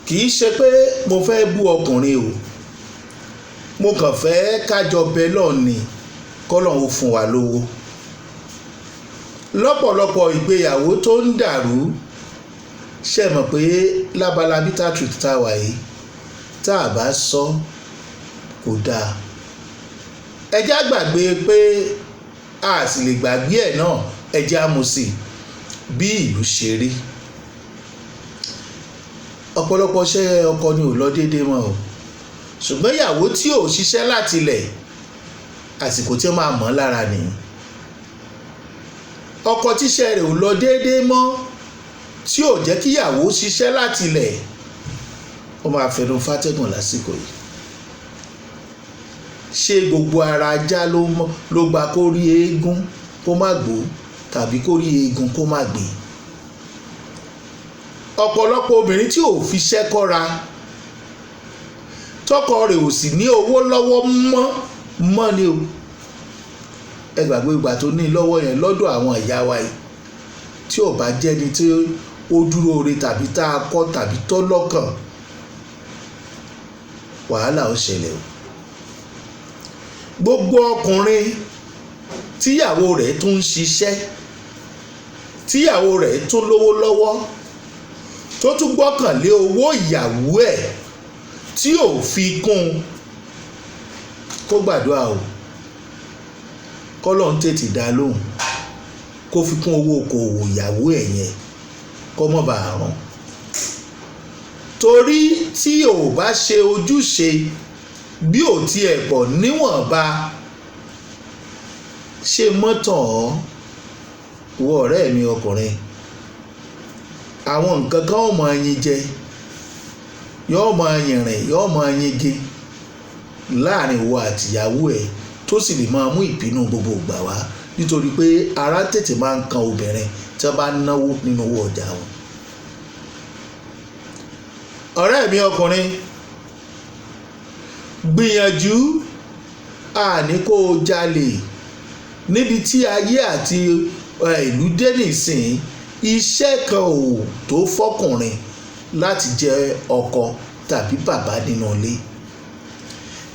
kì í ṣe pé mo fẹ́ bú ọkùnrin o, mo kàn fẹ́ kájọ bẹ lọ́ọ̀ni kọ́lọ́hún fún wa lówó. lọ́pọ̀lọpọ̀ ìgbéyàwó tó ń dàrú ṣe mọ̀ pé lábala bitter truth tá a wà yìí tá a bá sọ kò dáa. ẹ jẹ́ á gbàgbé pé a sì lè gbàgbé ẹ̀ náà, ẹ jẹ́ á mú sí bí ìlú ṣe rí. ọ̀pọ̀lọpọ̀ ṣẹ́ ọkọ ni ò lọ déédéé mọ́ o, ṣùgbọ́n ìyàwó tí ò ṣiṣẹ́ láti ilẹ̀ àsìkò tí ó máa mọ̀ lára nìyí. ọkọ tíṣẹ́ rẹ̀ ò lọ déédéé mọ́ tí ò jẹ́ kí ìyàwó ṣiṣẹ́ láti ilẹ̀ ó máa fẹnu fátẹ́gùn lásìkò yìí. ṣé gbogbo ara ajá ló gba kó rí eégún kó má gbó tàbí kó rí eégún kó má gbé? ọ̀pọ̀lọpọ̀ obìnrin tí ò fiṣẹ́ kọ́ra tọkọ rẹ̀ ò sì ní owó lọ́wọ́ mọ́ ni o. ẹ gbàgbé ìgbà tó ní lọ́wọ́ yẹn lọ́dọ̀ àwọn ìyá wa yìí tí ò bá jẹ́ni tí ó dúró re tàbí tá a kọ́ tàbí tọ́ lọ́kàn, wàhálà ó ṣẹlẹ̀ o. gbogbo ọkùnrin tíyàwó rẹ̀ tún ń ṣiṣẹ́, tíyàwó rẹ̀ tún lówó lọ́wọ́, tó tún gbọ́kànlé owó ìyàwó ẹ̀ tí ò fi kún un, kó gbàdúrà o kọ́lọ́hún tètè dá lóhùn kó fi kún owó okòwò ìyàwó ẹ̀ yẹn kó mọ́ bá a rán. torí tí ò bá ṣe ojúṣe bí ò tiẹ̀ pọ̀ níwọ̀nba, ṣe mọ́tàn ọ́ wọ ọ̀rẹ́ mi ọkùnrin. àwọn nǹkan kan ó máa yin jẹ, yóò máa yìnrìn, yóò máa yingi láàrin ìwọ àtìyàwó ẹ̀ tó sì lè máa mú ìbínú gbogbo ìgbà wá, nítorí pé ara tètè máa ń kan obìnrin tí wọ́n bá náwó nínú owó ọjà wọn. ọ̀rẹ́ mi ọkùnrin, gbìyànjú àní kó o jalè. níbi tí ayé àti ìlú dé nìsín, iṣẹ́ kan ò tó fọkùnrin láti jẹ́ ọkọ tàbí bàbá nínú ilé.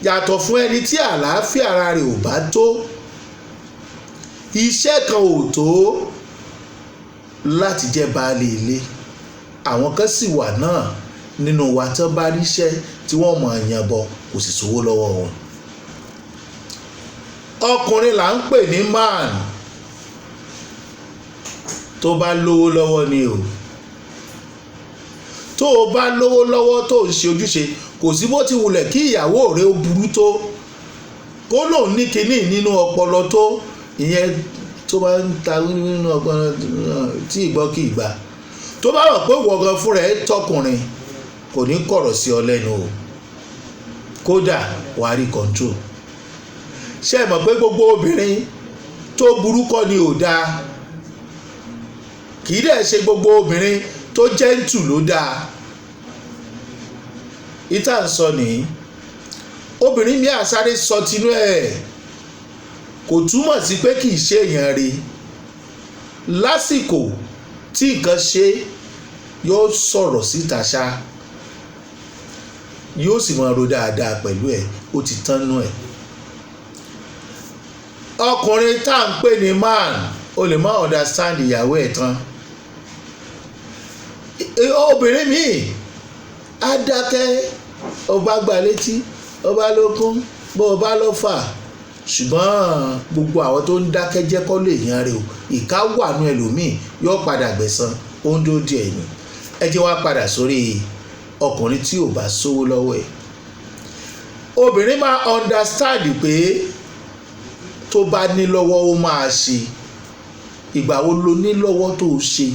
yàtọ̀ fún ẹni tí àlàáfíà ara rẹ̀ ò bá tó, iṣẹ́ kan ò tó láti jẹ́ baálé ilé. àwọn kan sì wà náà nínú wa tán bá ríṣẹ́ tí wọ́n mọ̀ yàn bọ̀ kò sì sówó lọ́wọ́ wọn. ọkùnrin là ń pè ní man tó bá lówó lọ́wọ́ ni o. tó o bá lówó lọ́wọ́ tó ń ṣe ojúṣe, kò sí bó ti wulẹ̀ kí ìyàwó rẹ ó burú tó, kó lòun ní kinní nínú ọpọlọ tó, ìyẹn tó bá ń ta nínú ọpọlọ tí ìgbọ́ kì í gbà, tó bá wọ̀ pé wọ̀gàn fúnra ẹ̀ tọkùnrin kò ní kọ̀rọ̀ sí ọ lẹ́nu o, kódà wàá rí control. ṣé ẹ mọ̀ pé gbogbo obìnrin tó burú kọ́ ni ò dáa, kì í dẹ̀ ṣe gbogbo obìnrin tó jẹ́ǹtù ló dáa. ìta ń sọ nìyí, obìnrin mi àsáré sọ tinú ẹ̀, kò túmọ̀ sí pé kì í ṣe èèyàn rẹ̀. lásìkò tí nǹkan ṣe yóò sọ̀rọ̀ síta ṣá, yóò sì máa ro dáadáa pẹ̀lú ẹ̀, ó ti tán nú ẹ̀. ọkùnrin tá à ń pè ní man, o lè má understand ìyàwó ẹ̀ tán. obìnrin míì á dákẹ́, ọba gbà létí, ọba ló kún, bó ọba ló fà. ṣùgbọ́n gbogbo àwọn tó ń dákẹ́ jẹ́ kọ́ lè yan rẹ̀ o, ìka wà nú ẹlòmíì yóò padà gbẹ̀san, ó ń dó díẹ̀ ni. ẹ jẹ́ wá padà sórí ọkùnrin tí ò bá sówó lọ́wọ́ ẹ̀. obìnrin máa understand pé tó bá ní lọ́wọ́ ó máa ṣe. ìgbà wo lo ní lọ́wọ́ tó o ṣe?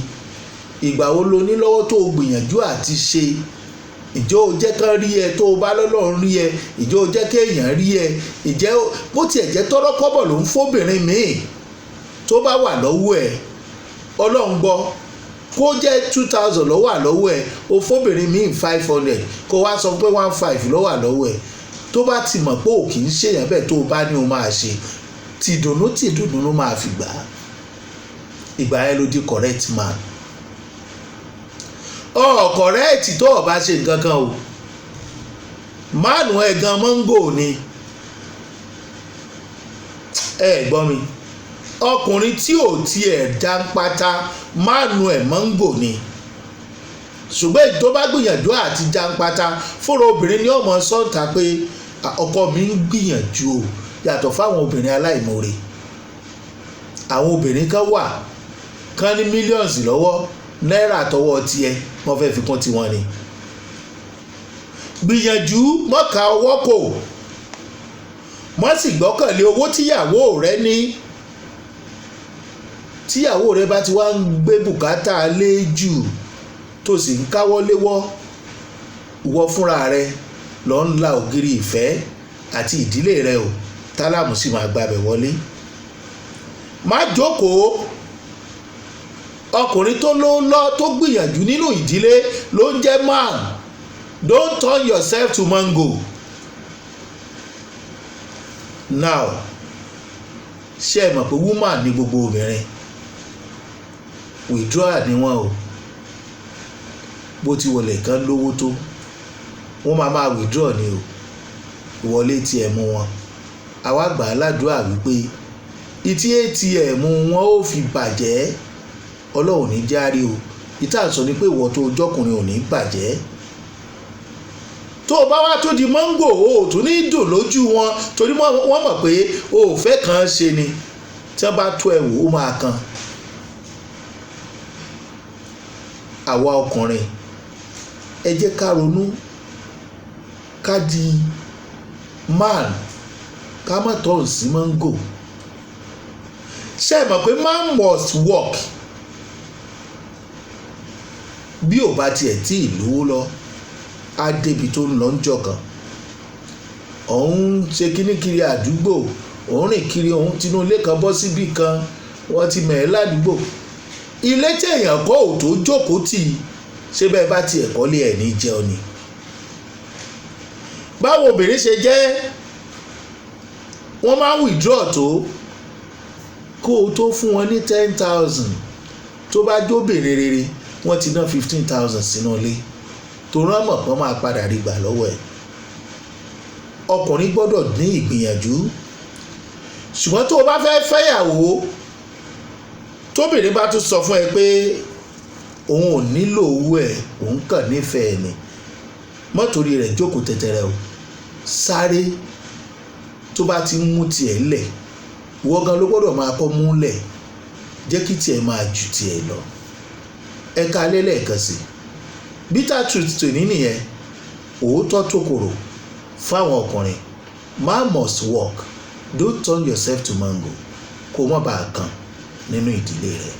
ìgbà wo lo ní lọ́wọ́ tó o gbìyànjú àti ṣe? ìjọ o jẹ́ kán rí ẹ tó o bá lọ́lọ́run rí ẹ? ìjọ o jẹ́ kéèyàn rí ẹ? ìjẹ́ bó tiẹ̀ jẹ́ tọ́rọ́ kọ́bọ̀ ló ń fóbìnrin míì tó bá wà lọ́wọ́ ẹ, ọlọ́run gbọ́, kó jẹ́ 2000 ló wà lọ́wọ́ ẹ, o fóbìnrin míì 500, kó wá sọ pé 15 ló wà lọ́wọ́ ẹ. tó bá ti mọ̀ pé ò kì í ṣèyàn bẹ́ẹ̀ tó o bá ní o máa ṣe, tìdùnnú ló máa fi gbà á. ìgbà yẹn ló di correct man. kọ̀rẹ́ẹ̀tì tó o bá ṣe nǹkan kan o mánu ẹ̀gàn mọ́ngò ni ẹ gbọ́ mi ọkùnrin tí ò tiẹ̀ jáńpátá mánu ẹ̀ mọ́ngò ni ṣùgbọ́n èyí tó bá gbìyànjú àti jáńpátá fúnra obìnrin ní ọmọ sọ́ǹtà pé ọkọ mi ń gbìyànjú o yàtọ̀ fáwọn obìnrin aláìmoore àwọn obìnrin kan wà kán ní mílíọ̀nsì lọ́wọ́ náírà tọwọ́ tiẹ̀ wọ́n fẹ́ fi kún tiwọn ni gbìyànjú mọ́ka ọwọ́ kò mọ́ sì gbọ́kànlé owó tíyàwó rẹ ní tíyàwó rẹ bá ti wá ń gbé bùkátà lé jù tó sì ń káwọ́ léwọ́ ìwọ fúnra rẹ lọ ń la ògiri ìfẹ́ àti ìdílé rẹ o tálàmù sì máa gbabẹ̀ wọlé má jókòó ọkùnrin tó ló lọ tó gbìyànjú nínú ìdílé ló ń jẹ́ man don't turn yourself to mango now ṣé ẹ mọ̀ pé woman ní gbogbo obìnrin withdrawal ni wọ́n o bó ti wọlé kan lówó tó wọ́n máa withdraw ni o ìwọlé ATM wọn àwa gbà á ládùúrà wípé ìtí ATM wọn ó fi bàjẹ́ ọlọ́run ní járe o ìta sọ ni pé ìwọ tó jọkùnrin ò ní bàjẹ́ tó o bá wá tó di mọ́ngò o tún ní dùn lójú wọn torí wọ́n mọ̀ pé o ò fẹ́ kàn án ṣe ni tí wọ́n bá tó ẹ wò ó máa kan àwa ọkùnrin ẹ jẹ́ ká ronú ká di man ká má tọ́ sí mọ́ngò ṣé ẹ mọ̀ pé man must work bí ò bá tiẹ̀ tí ì lówó lọ á débi tó ń lọ ń jọ̀kan òun ṣe kíní kiri àdúgbò òun rìn kiri òun tinú ilé kan bọ́ síbì kan wọ́n ti mẹ̀ẹ́ ládùúgbò ilé tí èèyàn kọ́ ò tó jókòó tì í ṣé bẹ́ẹ̀ bá tiẹ̀ kọ́lé ẹ̀ ní jẹun ni báwo obìnrin ṣe jẹ́ wọ́n máa ń withdraw tó kó o tó fún wọn ní 10,000 tó bá jóbìnrin rere wọ́n ti ná 15,000 sínú ilé tó rán mọ̀ pọ́n máa padà rí gbà lọ́wọ́ ẹ̀ ọkùnrin gbọ́dọ̀ ní ìgbìyànjú ṣùgbọ́n tó o bá fẹ́ fẹ́yàwó tóbìnrin bá tún sọ fún ẹ pé òun ò nílò owó ẹ̀ òun kàn nífẹ̀ẹ́ ni mọ́tòrí rẹ̀ jókòó tẹ̀tẹ̀rẹ̀ o sáré tó bá ti ń mú tiẹ̀ lẹ̀ ìwọ gan ló gbọ́dọ̀ máa kọ́ mú lẹ̀ jẹ́ kí tiẹ̀ máa ju tiẹ̀ lọ ẹ̀ka alẹ́ lẹ́ẹ̀kan sí bitter truth tòní nìyẹn òótọ́ tó korò fáwọn ọkùnrin man must work don't turn yourself to mango kó má bàa kàn nínú ìdílé rẹ̀.